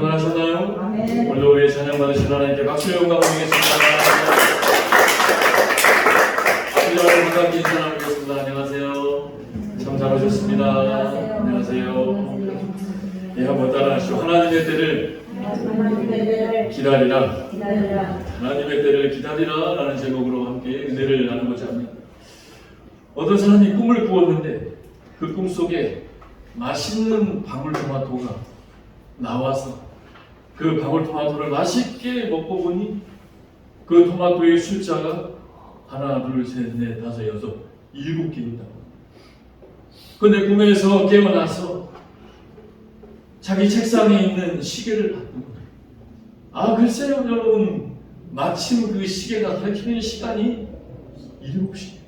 평안하셨나요? 아멘. 오늘도 우리의 찬양 받으신 하나님께 박수의 영광을 드리겠습니다. 여러분 반갑게 인사 나누겠습니다. 안녕하세요. 참 잘오셨습니다. 안녕하세요. 예, 한번 따라하시죠. 하나님의 때를 기다리라. 하나님의 때를 기다리라 라는 제목으로 함께 은혜를 나누고자 합니다. 어떤 사람이 꿈을 꾸었는데 그 꿈 속에 맛있는 방울토마토가 나와서 그 방울토마토를 맛있게 먹고 보니 그 토마토의 숫자가 하나, 둘, 셋, 넷, 다섯, 여섯, 7개였다고. 그런데 꿈에서 깨어나서 자기 책상에 있는 시계를 봤던 거예요. 아, 글쎄요 여러분, 마침 그 시계가 가리키는 시간이 7시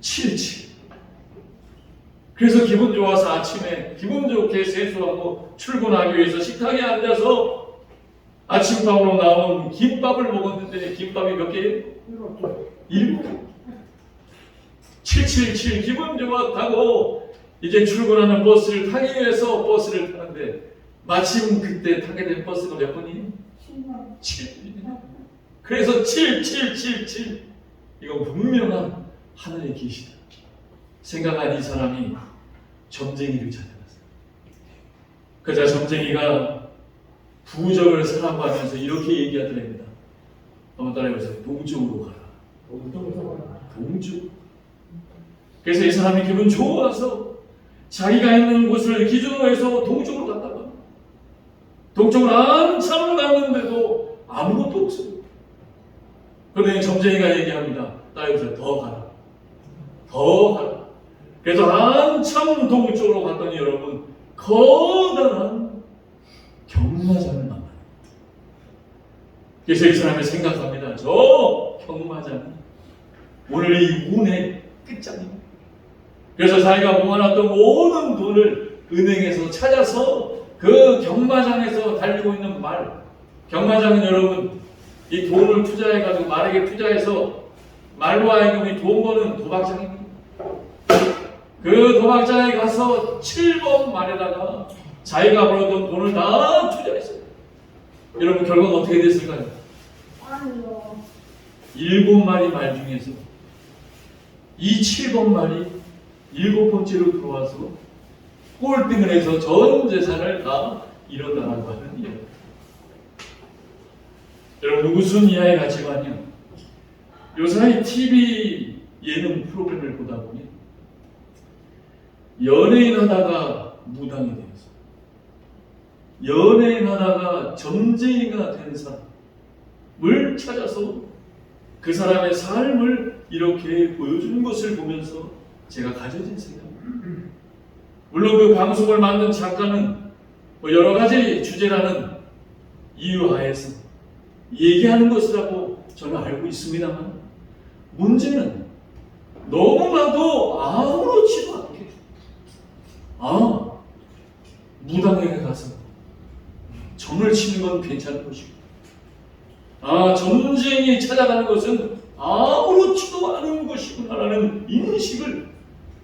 77. 그래서 기분 좋아서 아침에 기분 좋게 세수하고 출근하기 위해서 식탁에 앉아서 아침밥으로 나온 김밥을 먹었는데 김밥이 몇 개예요? 7개. 777 기분 좋았다고 이제 출근하는 버스를 타기 위해서 버스를 타는데 마침 그때 타게 된 버스가 몇 번이에요? 7번이에요. 그래서 7777 이거 분명한 하늘의 계시다 생각한 이 사람이 점쟁이를 찾아갔어요. 그러자 점쟁이가 부적을 사랑하면서 이렇게 얘기하더랍니다. 한번 따라해보세요. 동쪽으로 가라. 동쪽. 그래서 이 사람이 기분 좋아서 자기가 있는 곳을 기준으로 해서 동쪽으로 갔다가 동쪽으로 한참 갔는데도 아무것도 없어요. 그런데 점쟁이가 얘기합니다. 따라해보세요. 더 가라. 더 가라. 그래서 한참 동쪽으로 갔더니 여러분 커다란 경마장을 만나요. 그래서 이 사람이 생각합니다. 저 경마장이 오늘 이 운의 끝장입니다. 그래서 자기가 모아놨던 모든 돈을 은행에서 찾아서 그 경마장에서 달리고 있는 말, 경마장은 여러분 이 돈을 투자해가지고 말에게 투자해서 말로 하여금 이 돈 버는 도박장입니다. 그 도박장에 가서 7번 말에다가 자기가 벌었던 돈을 다 투자했어요. 여러분 결과가 어떻게 됐을까요? 7마리 말 중에서 이 7번 말이 7번째로 들어와서 꼴등을 해서 전 재산을 다 잃었다라고 하는 이야기. 여러분 무슨 이하의 가치관이요? 요사이 TV 예능 프로그램을 보다 보니 연예인 하다가 무당이 되었어. 연예인 하다가 점쟁이가 된 사람을 찾아서 그 사람의 삶을 이렇게 보여주는 것을 보면서 제가 가져진 생각입니다. 물론 그 방송을 만든 작가는 여러 가지 주제라는 이유 하에서 얘기하는 것이라고 저는 알고 있습니다만 문제는 너무나도 아무렇지도 않게 무당에게 가서 점을 치는 건 괜찮은 것이고 점쟁이 찾아가는 것은 아무렇지도 않은 것이구나라는 인식을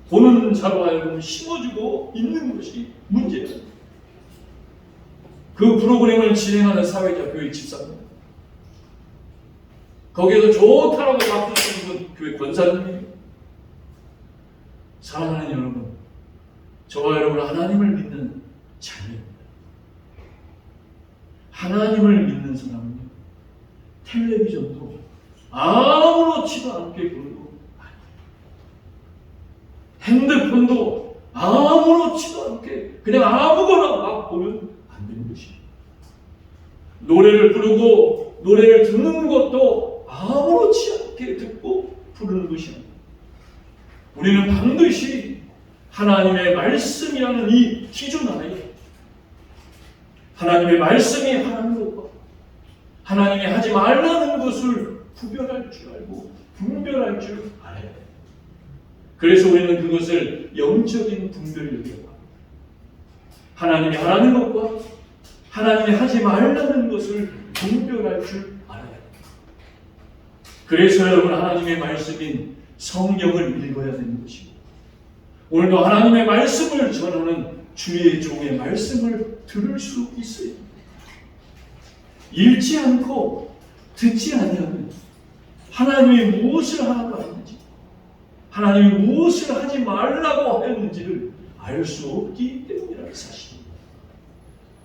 보는 자로 하여금 심어주고 있는 것이 문제예요. 그 프로그램을 진행하는 사회자 교회 집사입니다. 거기에서 좋다라고 박수 치는 분 교회 권사님이에요. 사랑하는 여러분, 저와 여러분 하나님을 믿는 자녀입니다. 하나님을 믿는 사람은요, 텔레비전도 아무렇지도 않게 보고 핸드폰도 아무렇지도 않게 그냥 아무거나 막 보면 안 되는 것이에요. 노래를 부르고 노래를 듣는 것도 아무렇지 않게 듣고 부르는 것이 아니에요. 우리는 반드시 하나님의 말씀이라는 이 기준 안에 하나님의 말씀이 하는 것과 하나님이 하지 말라는 것을 구별할 줄 알고 분별할 줄 알아야 돼요. 그래서 우리는 그것을 영적인 분별력이라고 합니다. 하나님이 하라는 것과 하나님이 하지 말라는 것을 분별할 줄 알아야 돼요. 그래서 여러분 하나님의 말씀인 성경을 읽어야 되는 것이고 오늘도 하나님의 말씀을 전하는 주의 종의 말씀을 들을 수 있어요. 읽지 않고 듣지 않으면 하나님이 무엇을 하라고 하는지, 하나님이 무엇을 하지 말라고 했는지를 알 수 없기 때문이라는 사실입니다.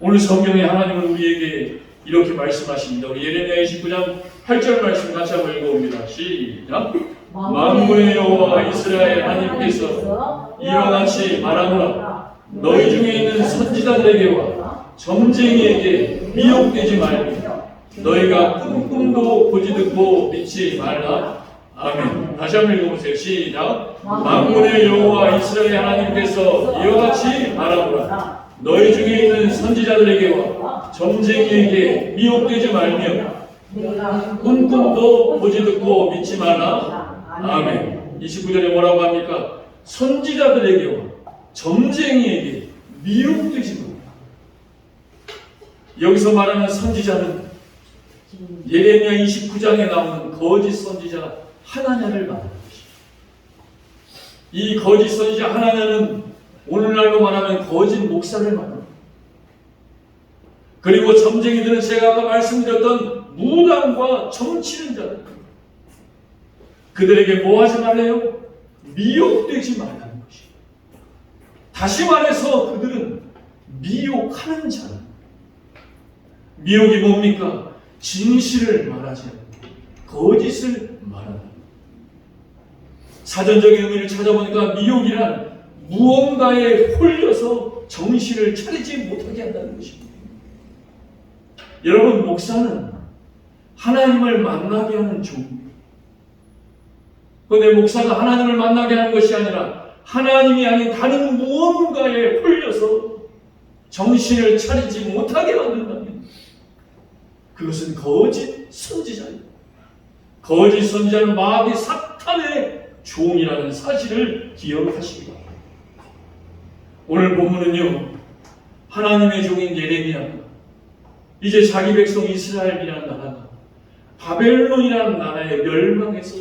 오늘 성경에 하나님은 우리에게 이렇게 말씀하십니다. 우리 예레미야 29장 8절 말씀 같이 한번 읽어봅니다. 시작. 만군의 여호와 이스라엘 하나님께서 이와 같이 말하노라. 너희 중에 있는 선지자들에게와 점쟁이에게 미혹되지 말며 너희가 꿈도 보지 듣고 믿지 말라. 아멘. 다시 한번 읽어보세요. 시작. 만군의 여호와 이스라엘 하나님께서 이와 같이 말하노라. 너희 중에 있는 선지자들에게와 점쟁이에게 미혹되지 말며 꿈도 보지 듣고 믿지 말라. 아멘. 29절에 뭐라고 합니까? 선지자들에게와 점쟁이에게 미혹되지 말라. 여기서 말하는 선지자는 예레미야 29장에 나오는 거짓 선지자 하나냐를 말하는 것입니다. 이 거짓 선지자 하나냐는 오늘날로 말하면 거짓 목사를 말합니다. 그리고 점쟁이들은 제가 아까 말씀드렸던 무당과 정치는 자들, 그들에게 뭐 하지 말래요? 미혹되지 말라는 것입니다. 다시 말해서 그들은 미혹하는 자는, 미혹이 뭡니까? 진실을 말하지 않고 거짓을 말한다. 사전적인 의미를 찾아보니까 미혹이란 무언가에 홀려서 정신을 차리지 못하게 한다는 것입니다. 여러분, 목사는 하나님을 만나게 하는 종입니다. 그런데 목사가 하나님을 만나게 하는 것이 아니라 하나님이 아닌 다른 무언가에 홀려서 정신을 차리지 못하게 만든다면 그것은 거짓 선지자입니다. 거짓 선지자는 마귀 사탄의 종이라는 사실을 기억하시기 바랍니다. 오늘 본문은요, 하나님의 종인 예레미야가 이제 자기 백성 이스라엘이라는 나라가 바벨론이라는 나라에 멸망해서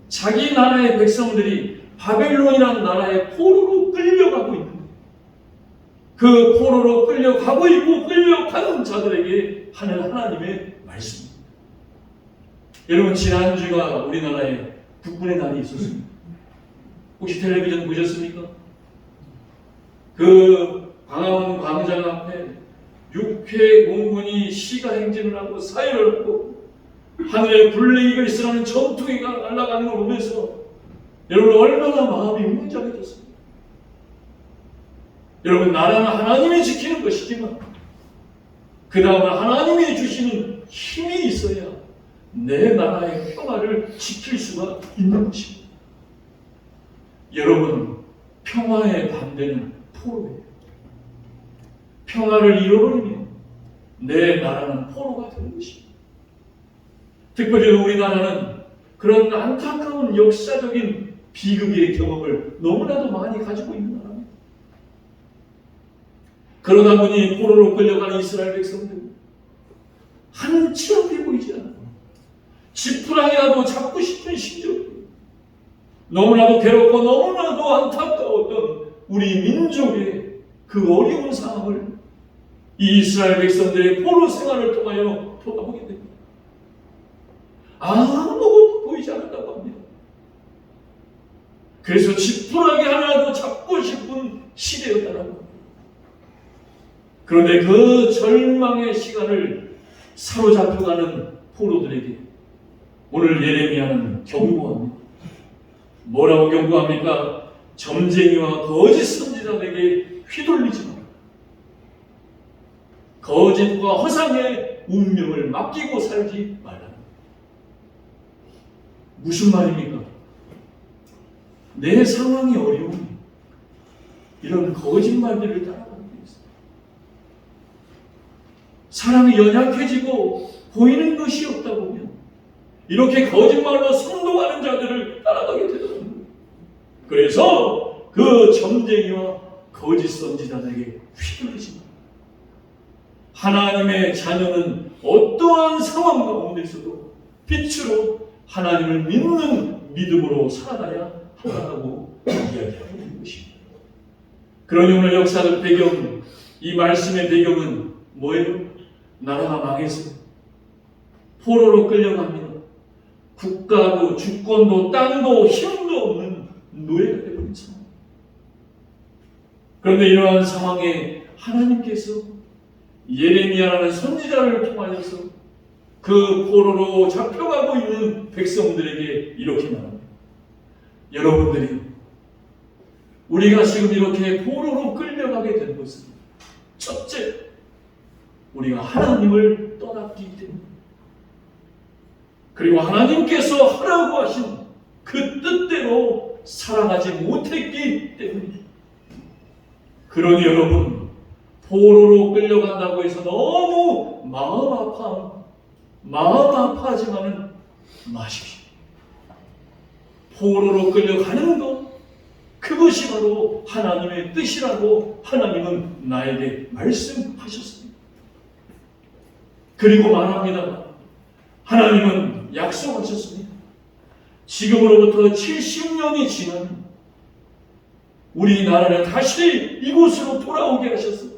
자기 나라의 백성들이 바벨론이라는 나라의 포로로 끌려가고 있는 거예요. 그 포로로 끌려가고 있고 끌려가는 자들에게 하는 하나님의 말씀입니다. 여러분, 지난주가 우리나라에 국군의 날이 있었습니다. 혹시 텔레비전 보셨습니까? 그 광화문 광장 앞에 6회 공군이 시가 행진을 하고 사회를 하고 하늘에 블레이가 있으라는 전투기가 날아가는 걸 보면서 여러분 얼마나 마음이 웅장해졌습니까? 여러분, 나라는 하나님이 지키는 것이지만 그 다음에 하나님이 주시는 힘이 있어야 내 나라의 평화를 지킬 수가 있는 것입니다. 여러분, 평화의 반대는 포로예요. 평화를 잃어버리면 내 나라는 포로가 되는 것입니다. 특별히 우리나라는 그런 안타까운 역사적인 비극의 경험을 너무나도 많이 가지고 있는 나라입니다. 그러다 보니 포로로 끌려가는 이스라엘 백성들 한치 앞에 보이지 않아요. 지푸라기라도 잡고 싶은 심정, 너무나도 괴롭고 너무나도 안타까웠던 우리 민족의 그 어려운 상황을 이 이스라엘 백성들의 포로 생활을 통하여 돌아보게 됩니다. 아무것도 보이지 않는다고 합니다. 그래서 지푸라기 하나라도 잡고 싶은 시대였다고 합니다. 그런데 그 절망의 시간을 사로잡혀가는 포로들에게 오늘 예레미야는 경고합니다. 뭐라고 경고합니까? 점쟁이와 거짓 선지자에게 휘둘리지 마라. 거짓과 허상의 운명을 맡기고 살지 말라. 무슨 말입니까? 내 상황이 어려우니 이런 거짓말들을 따라가게 있습니다. 사람이 연약해지고 보이는 것이 없다 보면 이렇게 거짓말로 선동하는 자들을 따라가게 되더라고요. 그래서 그 점쟁이와 거짓 선지자들에게 휘둘리지 마라. 하나님의 자녀는 어떠한 상황 가운데서도 빛으로 하나님을 믿는 믿음으로 살아가야 한다고 이야기하고 있는 것입니다. 그러니 오늘 역사적 배경, 이 말씀의 배경은 뭐예요? 나라가 망해서 포로로 끌려갑니다. 국가도 주권도 땅도 힘도 없는 노예가 되어버린 상황. 그런데 이러한 상황에 하나님께서 예레미야라는 선지자를 통하여서 그 포로로 잡혀가고 있는 백성들에게 이렇게 말합니다. 여러분들이 우리가 지금 이렇게 포로로 끌려가게 된 것은 첫째, 우리가 하나님을 떠났기 때문에, 그리고 하나님께서 하라고 하신 그 뜻대로 살아가지 못했기 때문에. 그러니 여러분, 포로로 끌려간다고 해서 너무 마음 아파하지만은 마십시오. 포로로 끌려가는 것, 그것이 바로 하나님의 뜻이라고 하나님은 나에게 말씀하셨습니다. 그리고 말합니다. 하나님은 약속하셨습니다. 지금으로부터 70년이 지나면 우리나라를 다시 이곳으로 돌아오게 하셨습니다.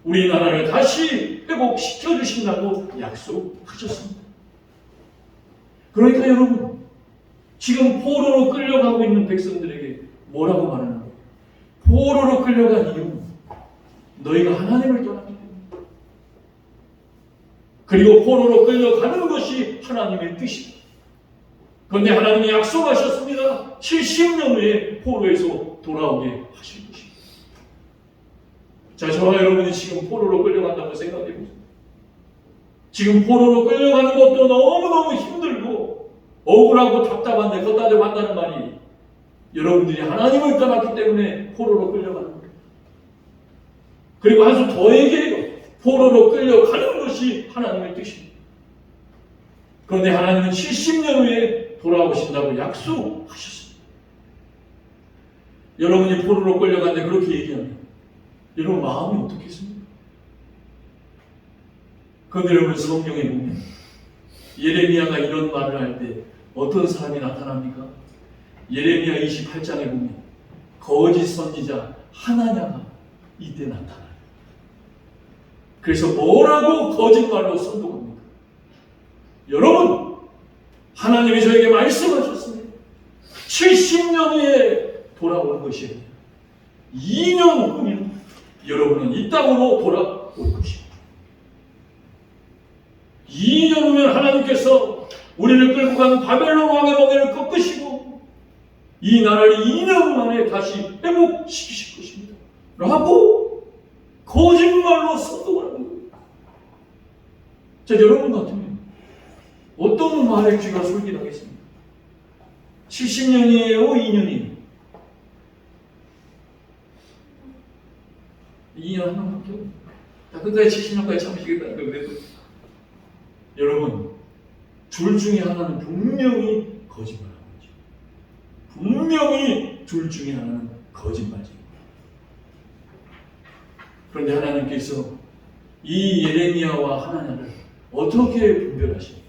우리나라를 다시 회복시켜 주신다고 약속하셨습니다. 그러니까 여러분, 지금 포로로 끌려가고 있는 백성들에게 뭐라고 말하는 거예요? 포로로 끌려간 이유는 너희가 하나님을 떠났기 때문에. 그리고 포로로 끌려가는 것이 하나님의 뜻이다. 그런데 하나님이 약속하셨습니다. 70년 후에 포로에서 돌아오게 하실 것입니다. 자, 저와 여러분이 지금 포로로 끌려간다고 생각해 보세요. 지금 포로로 끌려가는 것도 너무너무 힘들고 억울하고 답답한데 걷다 대고 한다는 말이 여러분들이 하나님을 떠났기 때문에 포로로 끌려가는 거예요. 그리고 한 수 더 얘기해요. 포로로 끌려가는 것이 하나님의 뜻입니다. 그런데 하나님은 70년 후에 돌아오신다고 약속하셨습니다. 여러분이 포로로 끌려가는데 그렇게 얘기하면 여러분 마음이 어떻겠습니까? 그런데 여러분 성경에 보면 예레미야가 이런 말을 할 때 어떤 사람이 나타납니까? 예레미야 28장에 보면 거짓 선지자 하나냐가 이때 나타나요. 그래서 뭐라고 거짓말로 선동합니까? 여러분, 하나님이 저에게 말씀하셨습니다. 70년 후에 돌아오는 것이 아니라 2년 후면 여러분은 이 땅으로 돌아올 것입니다. 2년 후면 하나님께서 우리를 끌고 간 바벨론 왕의 멍에를 꺾으시고 이 나라를 2년 만에 다시 회복시키실 것입니다. 라고 거짓말로 선동을 하는 거예요. 자, 여러분 같으면 어떤 말에 귀가 솔깃하겠습니까? 70년이에요? 2년이에요? 2년 하나밖에 없어요. 끝까지 70년까지 참으시겠다는 거 그래도 여러분, 둘 중에 하나는 분명히 거짓말하는 거죠. 분명히 둘 중에 하나는 거짓말이죠. 그런데 하나님께서 이 예레미야와 하나냐를 어떻게 분별하십니까?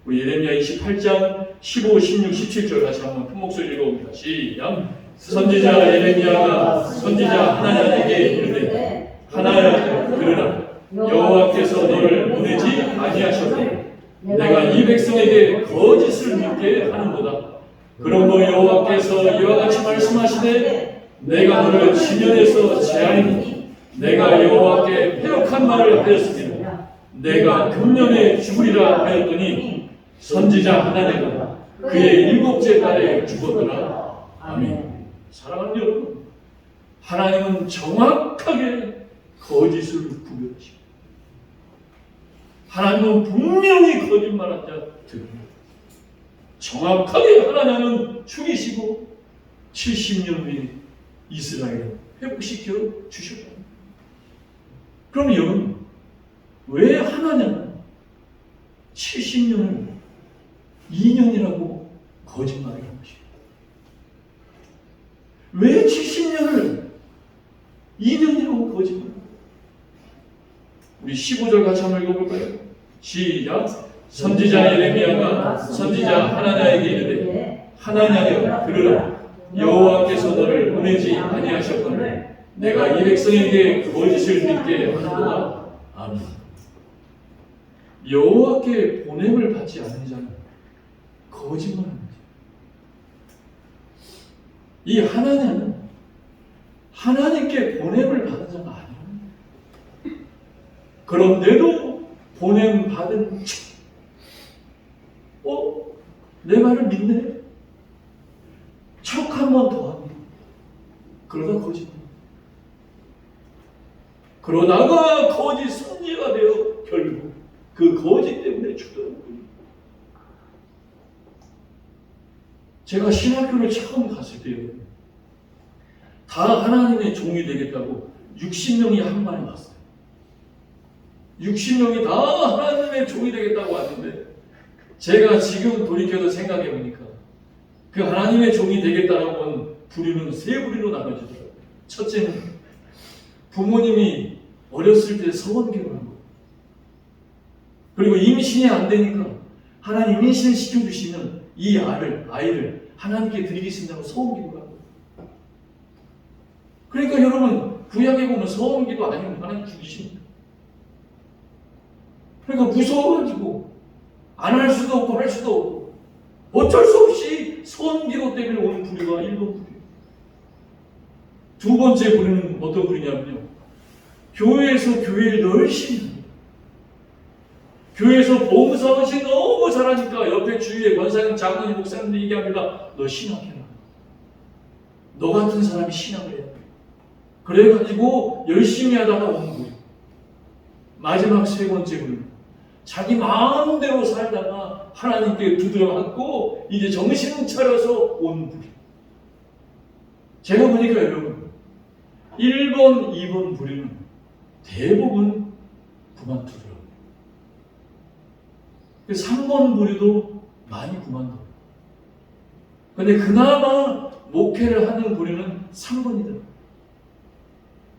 우리 예레미야 28장 15, 16, 17절 같이 한번 큰 목소리 읽어봅니다. 시작. 선지자 예레미야가 선지자 하나냐에게 이르되 하나야 들으라. 여호와께서 너를 보내지 아니하셨느냐. 내가 이 백성에게 거짓을 믿게 하는도다. 그러므로 여호와께서 이와 같이 말씀하시되 내가 너를 지면에서 제하리니 내가 여호와께 패역한 말을 하였으며 내가 금년에 죽으리라 하였더니 선지자 하나냐가 그의 7째 달에 죽었더라. 아멘. 사랑하는 여러분, 하나님은 정확하게 거짓을 구별하십니다. 하나님은 분명히 거짓말한 자 드립니다. 정확하게 하나님은 죽이시고 70년 후에 이스라엘을 회복시켜 주셨다. 그럼 여러분, 왜 하나님은 70년을 2년이라고 거짓말을 한 것입니까? 왜 70년을 2년이라고 거짓말을? 우리 15절 같이 한번 읽어볼까요? 시작. 선지자 예레미야가 선지자 하나냐에게 이르되 하나냐여 들으라. 여호와께서 너를 보내지 아니하셨거늘 내가 이 백성에게 거짓을 믿게 하는도다. 아멘. 여호와께 보냄을 받지 않는 자는 거짓말합니다. 이 하나님은 하나님께 보냄을 받은 자가 아니에요. 그런데도 보냄 받은 내 말을 믿네? 척 한 번 더 합니다. 그러다 거짓말. 그러다가 거짓 선지가 되어 결국 그 거짓 때문에 죽더라고요. 제가 신학교를 처음 갔을 때요, 다 하나님의 종이 되겠다고 60명이 한 반에 왔어요. 60명이 다 하나님의 종이 되겠다고 왔는데, 제가 지금 돌이켜서 생각해 보니까 그 하나님의 종이 되겠다라고 한 부류는 세 부류로 나눠지더라고요. 첫째는 부모님이 어렸을 때 서원계를 한 거예요. 그리고 임신이 안 되니까 하나님 임신을 시켜주시면 이 아이를 하나님께 드리겠습니다고 서원기도를 한 거예요. 그러니까 여러분, 구약에 보면 서원기도 아니면 하나님 죽이십니다. 그러니까 무서워가지고 안 할 수도 없고 할 수도 없고 어쩔 수 없이 서원기도 때문에 오는 부류가 1번 부류. 두 번째 부류는 어떤 부류냐면요, 교회에서 교회를 열심히 합니다. 교회에서 봉사하시 너무 잘하니까 옆에 주위에 권사님, 장로님, 목사님들 얘기합니다. 너 신학해라. 너 같은 사람이 신학을 해야 돼. 그래가지고 열심히 하다가 온 거예요. 마지막 세 번째 부분, 자기 마음대로 살다가 하나님께 두드려 맞고 이제 정신 차려서 온 부류. 제가 보니까 여러분, 1번, 2번 부류는 대부분 그만두더라고요. 3번 부류도 많이 그만둬요. 근데 그나마 목회를 하는 부류는 3번이더라고요.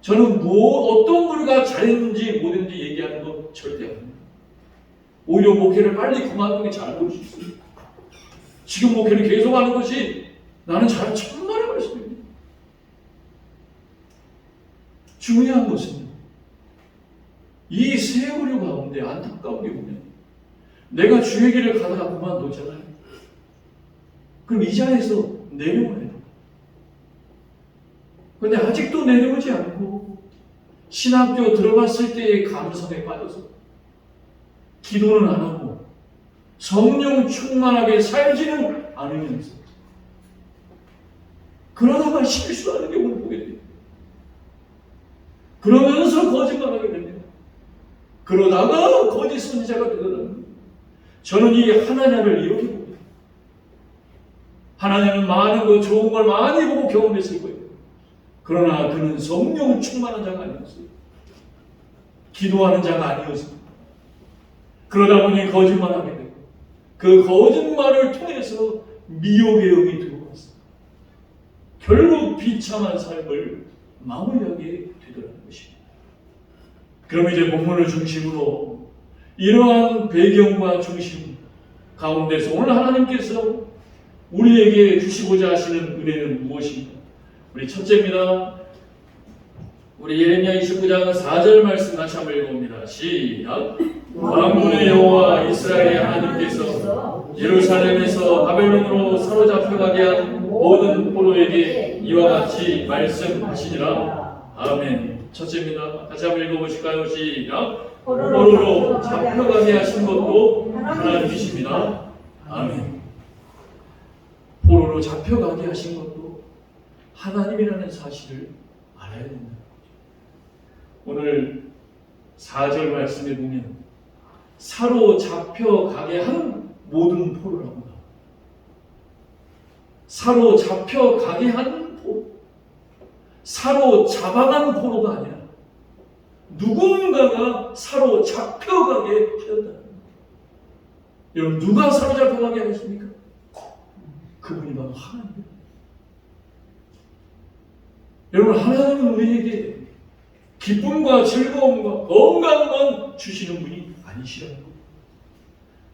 저는 어떤 부류가 잘했는지 못했는지 얘기하는 거 절대 아닙니다. 오히려 목회를 빨리 그만두는 게 잘 볼 수 있어요. 지금 목회를 계속하는 것이 나는 천만의 말씀입니다. 중요한 것은 이 세 부류 가운데 안타까운 게 보면 내가 주의 길을 가다가 그만뒀잖아요. 그럼 이 자리에서 내려와야 돼요. 근데 아직도 내려오지 않고 신학교 들어갔을 때의 감성에 빠져서 기도는 안 하고 성령 충만하게 살지는 않으면서 그러다가 실수하는 경우를 보게 돼요. 그러면서 거짓말하게 됩니다. 그러다가 거짓 선지자가 되더라고요. 저는 이 하나냐를 이렇게 봅니다. 하나냐는 많은 거, 좋은 걸 많이 보고 경험했을 거예요. 그러나 그는 성령 충만한 자가 아니었어요. 기도하는 자가 아니었습니다. 그러다 보니 거짓말하게 되고 그 거짓말을 통해서 미혹의 영이 들어왔어요. 결국 비참한 삶을 마무리하게 되더라는 것입니다. 그럼 이제 본문을 중심으로 이러한 배경과 중심 가운데서 오늘 하나님께서 우리에게 주시고자 하시는 은혜는 무엇인가? 우리 첫째입니다. 우리 예레미야 29장 4절 말씀 같이 한번 읽어봅니다. 시작. 만군의 여호와 이스라엘의 하나님께서 예루살렘에서 바벨론으로 사로잡혀가게 한 모든 포로에게 이와 같이 말씀하시니라. 아멘. 첫째입니다. 같이 한번 읽어보실까요? 시작. 포로로 잡혀가게 하신 것도 하나님이십니다. 아멘. 포로로 잡혀가게 하신 것도 하나님이라는 사실을 알아야 된다. 오늘 4절 말씀에 보면 사로잡혀가게 한 모든 포로라고 나옵니다. 사로잡혀가게 한 포로. 사로잡아간 포로가 아니라 누군가가 사로잡혀가게 하였다. 여러분, 누가 사로잡혀가게 하셨습니까? 그분이 바로 하나님. 여러분, 하나님은 우리에게 기쁨과 즐거움과 건강만 주시는 분이 아니시라는 겁니다.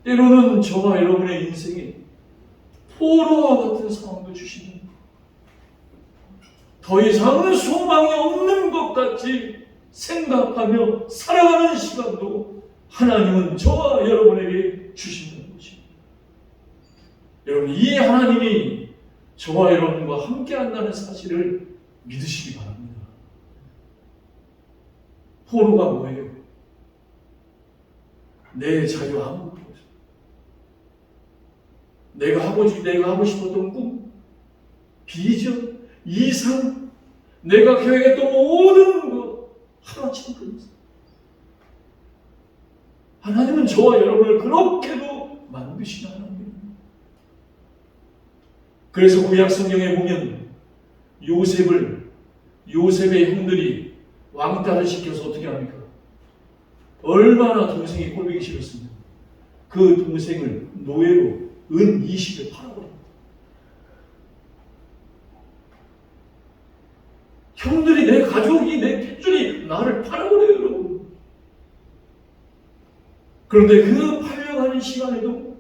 때로는 저와 여러분의 인생에 포로와 같은 상황도 주시는 거예요. 더 이상은 소망이 없는 것 같이 생각하며 살아가는 시간도 하나님은 저와 여러분에게 주시는 것입니다. 여러분, 이 하나님이 저와 여러분과 함께 한다는 사실을 믿으시기 바랍니다. 포로가 뭐예요? 내 자유 아무것도 없어요. 내가 하고 싶었던 꿈, 비전, 이상, 내가 계획했던 모든 것 하나씩 끊었어요. 하나님은 저와 여러분을 그렇게도 만드시는 하나님입니다. 그래서 구약 성경에 보면 요셉의 형들이 왕따를 시켜서 어떻게 합니까? 얼마나 동생이 꼴보기 싫었습니까? 그 동생을 노예로 은 20에 팔아버립니다. 형들이, 내 가족이, 내 핏줄이 나를 팔아버려요, 여러분. 그런데 그 팔려가는 시간에도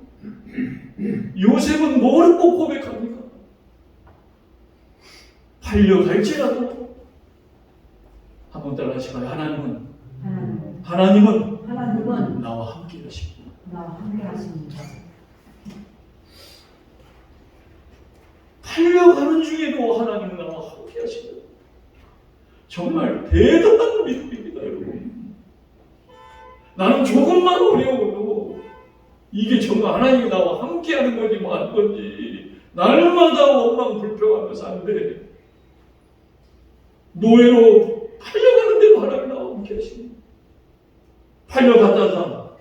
요셉은 뭐라고 고백합니까? 팔려갈지라도, 한번 따라하시면, 하나님은 나와 함께 하십니다. 팔려가는 중에도 하나님은 나와 함께 하십니다. 정말 대단한 믿음입니다, 여러분. 나는 조금만 어려워도 이게 정말 하나님이 나와 함께 하는 건지 뭐 하는 건지 날마다 원망 불평하며 사는데, 노예로 팔려가는데도 하나님 나와 함께 하십니다. 팔려갔다가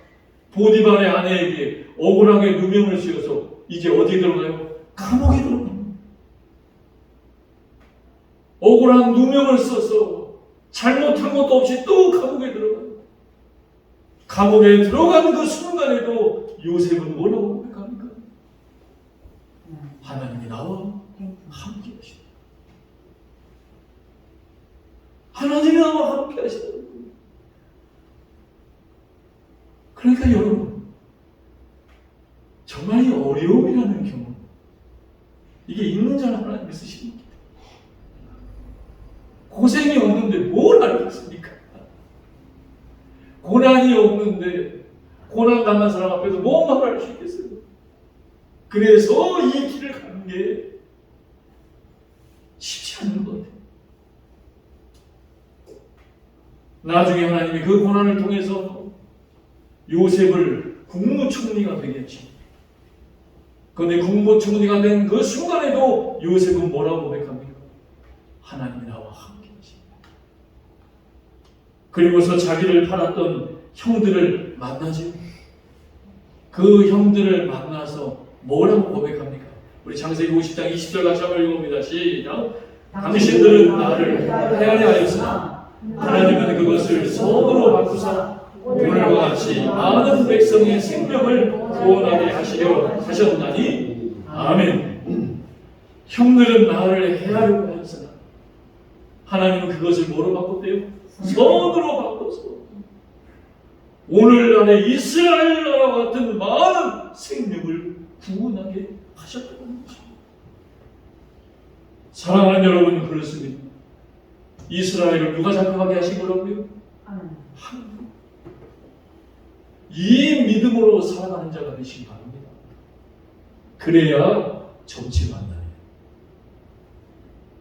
보디발의 아내에게 억울하게 누명을 씌워서 이제 어디에 들어가요? 감옥에 들어갑니다. 억울한 누명을 써서 잘못한 것도 없이 또 감옥에 들어가요. 감옥에 들어간 그 순간에도 요셉은 뭐라고 고백합니까? 하나님이 나와 함께 하시다. 하나님이 나와 함께 하시다. 그러니까 여러분, 정말 이 어려움이라는 경험, 이게 있는 자는 하나님이 쓰십니다. 고생이 없는데 뭘 알겠습니까? 고난이 없는데 고난 당한 사람 앞에서 뭐 말할 수 있겠어요? 그래서 이 길을 가는 게 쉽지 않은 것 같아요. 나중에 하나님이 그 고난을 통해서 요셉을 국무총리가 되게 하십니다. 그런데 국무총리가 된 그 순간에도 요셉은 뭐라고 고백합니까? 하나님이 나와 함께 하십니다. 그리고서 자기를 팔았던 형들을 만나죠. 그 형들을 만나서 뭐라고 고백합니까? 우리 창세기 50장 20절 같이 한번 읽어봅니다. 시작. 당신들은 나를 헤아려 하였으나 하나님은 그것을 선으로 바꾸사 오늘과 같이 많은 백성의 생명을 구원하게 하셨나니 아멘. 형들은 나를 헤아려고 하였으나 하나님은 그것을 뭐로 바꿨대요? 선으로 바꿔서 오늘날의 이스라엘 나라와 같은 많은 생명을 구원하게 하셨다는 것입니다. 사랑하는 여러분, 그렇습니다. 이스라엘을 누가 잡혀가게 하신 거라고요? 하나님. 이 믿음으로 살아가는 자가 되시기 바랍니다. 그래야 정치 만나요.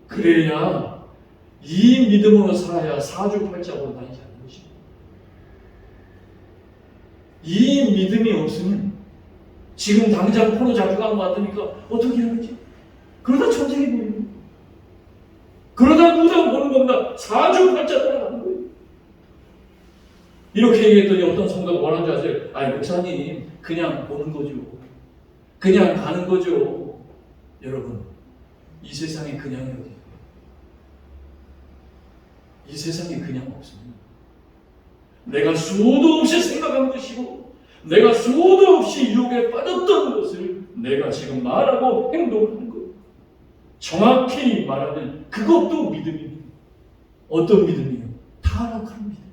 그래야 이 믿음으로 살아야 사주팔자로 다니지 않는 것입니다. 이 믿음이 없으면 지금 당장 포로 잡혀간 것 같으니까 어떻게 하는지 그러다 전쟁이 보이는, 그러다 무당 보는 겁니다. 사주팔자 따라가는 거예요. 이렇게 얘기했더니 어떤 성도가 뭐라는 줄 아세요? 아니 목사님, 그냥 보는 거죠. 그냥 가는 거죠. 여러분, 이 세상에 그냥이 어디예요? 이 세상에 그냥 없습니다. 내가 수도 없이 생각한 것이고 내가 수도 없이 유혹에 빠졌던 것을 내가 지금 말하고 행동하는 것, 정확히 말하면 그것도 믿음입니다. 어떤 믿음이요? 타락한 믿음.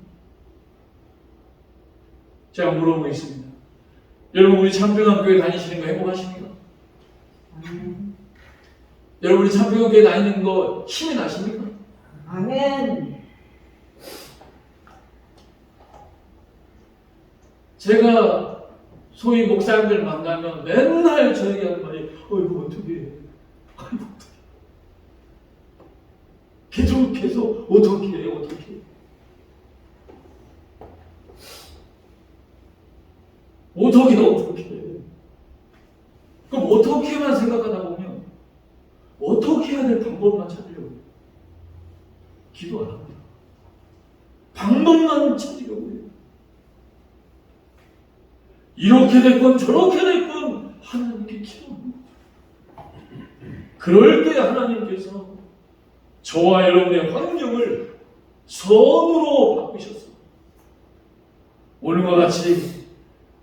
제가 물어보겠습니다. 여러분, 우리 창평한 교회 다니시는 거 행복하십니까? 여러분이 참평교회 다니는 거 힘이 나십니까? 아멘. 제가 소위 목사님들 만나면 맨날 저에게 하는 말이 이거 어떻게 해? 아이고 어떻게 계속 어떻게 해? 어떻게 해? 그럼 어떻게만 생각하다 보면 어떻게 해야 될 방법만 찾으려고 해요. 기도 안 합니다. 방법만 찾으려고 해요. 이렇게 됐건 저렇게 됐건 하나님께 기도합니다. 그럴 때 하나님께서 저와 여러분의 환경을 선으로 바꾸셨습니다. 오늘과 같이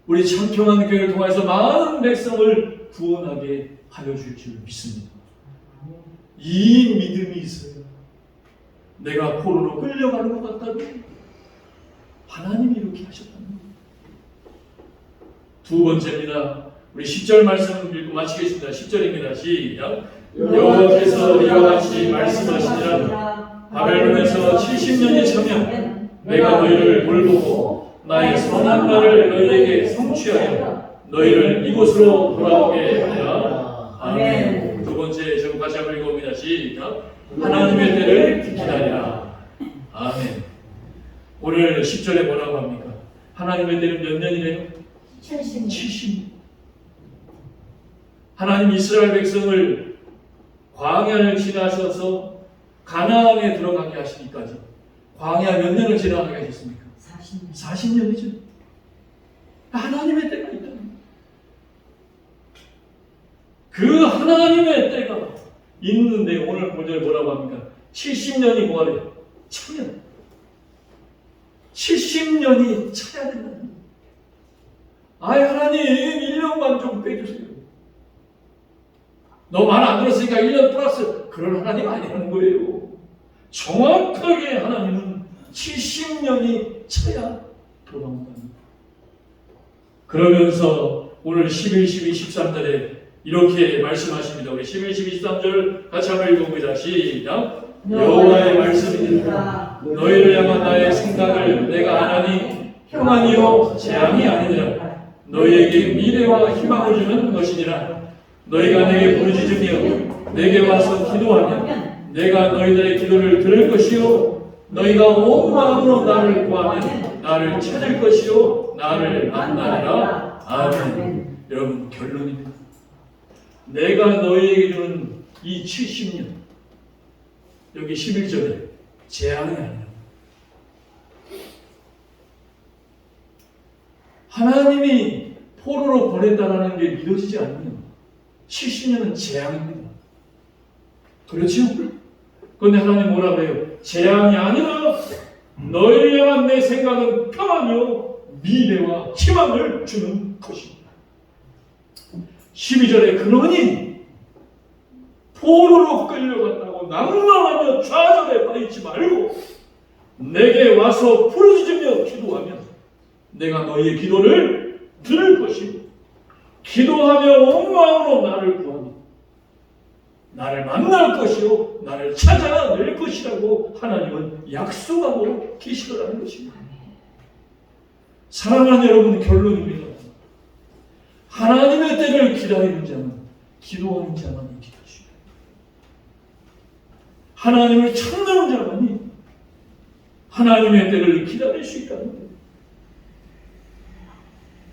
우리 참평한 교회를 통해서 많은 백성을 구원하게 하여 줄 줄 믿습니다. 이 믿음이 있어요. 내가 포로로 끌려가는 것 같다면 하나님이 이렇게 하셨다는 거예요. 두 번째입니다. 우리 10절 말씀 읽고 마치겠습니다. 10절입니다. 시작. 여호와께서 이와 같이 말씀하시니라. 바벨론에서 70년이 차면 내가 너희를 돌보고 나의 선한 말을 너희에게 성취하여 너희를 이곳으로 돌아오게 하리라. 아멘. 두 번째 제목 같이 한번 읽어봅니다. 시작. 하나님의 때를 기다리라. 아멘. 오늘 10절에 뭐라고 합니까? 하나님의 때는 몇 년이래요? 70년. 하나님 이스라엘 백성을 광야를 지나셔서 가나안에 들어가게 하시기까지 광야 몇 년을 지나가게 하셨습니까? 40년이죠. 하나님의 때가 있다. 그 하나님의 때가 있는데 오늘 본절에 뭐라고 합니까? 70년이 뭐하래요? 차면 70년이 차야 된다. 아이 하나님 1년만 좀 빼주세요. 너 말 안 들었으니까 1년 플러스. 그런 하나님 아니라는 거예요. 정확하게 하나님은 70년이 차야 돌아온다. 그러면서 오늘 11, 12, 13절에 이렇게 말씀하십니다. 우리 11, 12, 13절 같이 한번 읽어보자. 시작. 여호와의 말씀이니라. 너희를 향한 나의 생각을 내가 아나니 평안이요 재앙이 아니니라. 너희에게 미래와 희망을 주는 것이니라. 너희가 내게 부르짖으며 내게 와서 기도하면 내가 너희들의 기도를 들을 것이요 너희가 온 마음으로 나를 구하면 나를 찾을 것이요 나를 만나리라. 아멘. 여러분 결론입니다. 내가 너희에게 주는 이 70년 여기 11절에 재앙이 아니라 하나님이 포로로 보냈다라는 게 믿어지지 않으면 70년은 재앙입니다. 그렇죠? 그런데 하나님 뭐라고 해요? 재앙이 아니라 너희를 향한 내 생각은 평안이요 미래와 희망을 주는 것입니다. 12절에 그러니 포로로 끌려갔다고 낭만하며 좌절에 빠지지 말고 내게 와서 부르짖으며 기도하면 내가 너희의 기도를 들을 것이고 기도하며 온 마음으로 나를 구하며 나를 만날 것이요 나를 찾아낼 것이라고 하나님은 약속하고 계시더라는 것입니다. 사랑하는 여러분 결론입니다. 하나님의 때를 기다리는 자는 기도하는 자만이 기다릴 수 있다. 하나님을 찾는 자만이 하나님의 때를 기다릴 수 있다는 거예요.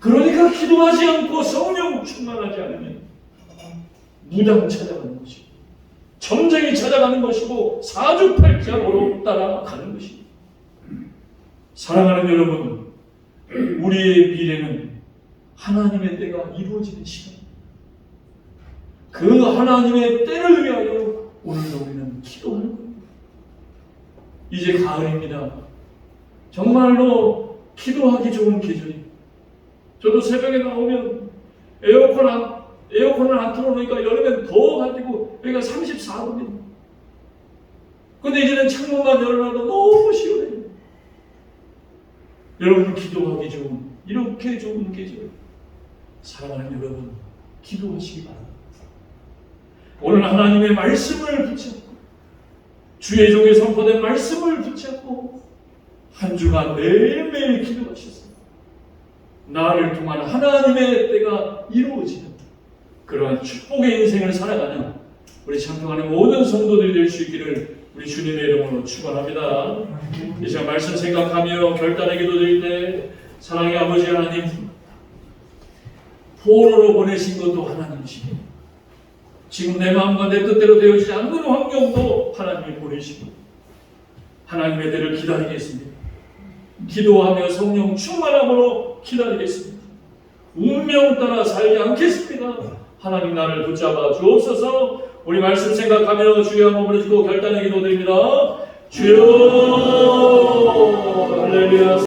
그러니까 기도하지 않고 성령 충만하지 않으면 무당 찾아가는 것이고 점쟁이 찾아가는 것이고 사주팔자로 따라가는 것입니다. 사랑하는 여러분, 우리의 미래는 하나님의 때가 이루어지는 시간입니다. 그 하나님의 때를 위하여 오늘도 우리는 기도하는 겁니다. 이제 가을입니다. 정말로 기도하기 좋은 계절입니다. 저도 새벽에 나오면 에어컨을 안 틀어놓으니까 여름엔 더워가지고 여기가 34도입니다. 근데 이제는 창문만 열어놔도 너무 시원해요. 여러분 기도하기 좋은 이렇게 좋은 계절. 사랑하는 여러분 기도하시기 바랍니다. 오늘 하나님의 말씀을 붙잡고 주의 종에 선포된 말씀을 붙잡고 한 주간 매일매일 기도하셔서 나를 통한 하나님의 때가 이루어지는 그러한 축복의 인생을 살아가는 우리 찬송하는 모든 성도들이 될 수 있기를 우리 주님의 이름으로 축원합니다. 이 시간 말씀 생각하며 결단의 기도 드릴 때 사랑의 아버지 하나님, 포로로 보내신 것도 하나님이시고 지금 내 마음과 내 뜻대로 되어지지 않는 환경도 하나님이 보내시고 하나님의 때를 기다리겠습니다. 기도하며 성령 충만함으로 기다리겠습니다. 운명 따라 살지 않겠습니다. 하나님 나를 붙잡아 주옵소서. 우리 말씀 생각하며 주여 한번 부르짖고 결단의 기도 드립니다. 주여 할렐루야.